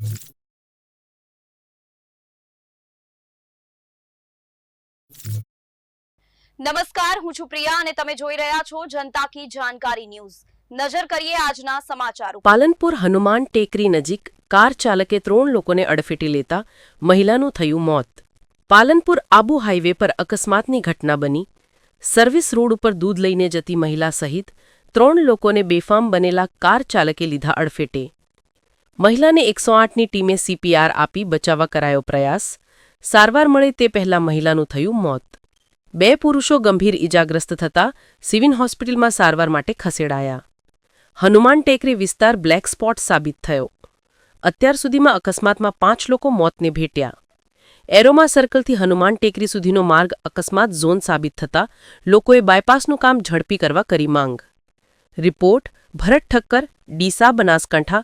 નમસ્કાર, હું છું પ્રિયા અને તમે જોઈ રહ્યા છો જનતા કી જાણકારી ન્યૂઝ। નજર કરીએ આજના સમાચાર ઉપર। પાલનપુર હનુમાન ટેકરી નજીક કાર ચાલકે 3 લોકોને અડફેટે લેતા મહિલાનું થયું મોત। પાલનપુર આબુ હાઈવે પર અકસ્માતની ઘટના બની। સર્વિસ રોડ ઉપર દૂધ લઈને જતી મહિલા સહિત 3 લોકોને બેફામ બનેલા કાર ચાલકે લીધા અડફેટે। મહિલાને 108ની ટીમે CPR આપી બચાવવા કરાયો પ્રયાસ। સારવાર મળે તે પહેલા મહિલાનું થયું મોત। 2 પુરુષો ગંભીર ઇજાગ્રસ્ત થતા સિવિલ હોસ્પિટલમાં સારવાર માટે ખસેડાયા। હનુમાન ટેકરી વિસ્તાર બ્લેક સ્પોટ સાબિત થયો। અત્યાર સુધીમાં અકસ્માતમાં 5 લોકો મોતને ભેટ્યા। એરોમા સર્કલથી હનુમાન ટેકરી સુધીનો માર્ગ અકસ્માત ઝોન સાબિત થતા લોકોએ બાયપાસનું કામ ઝડપી કરવા કરી માંગ। રિપોર્ટ ભરત ઠક્કર, ડીસા, બનાસકાંઠા।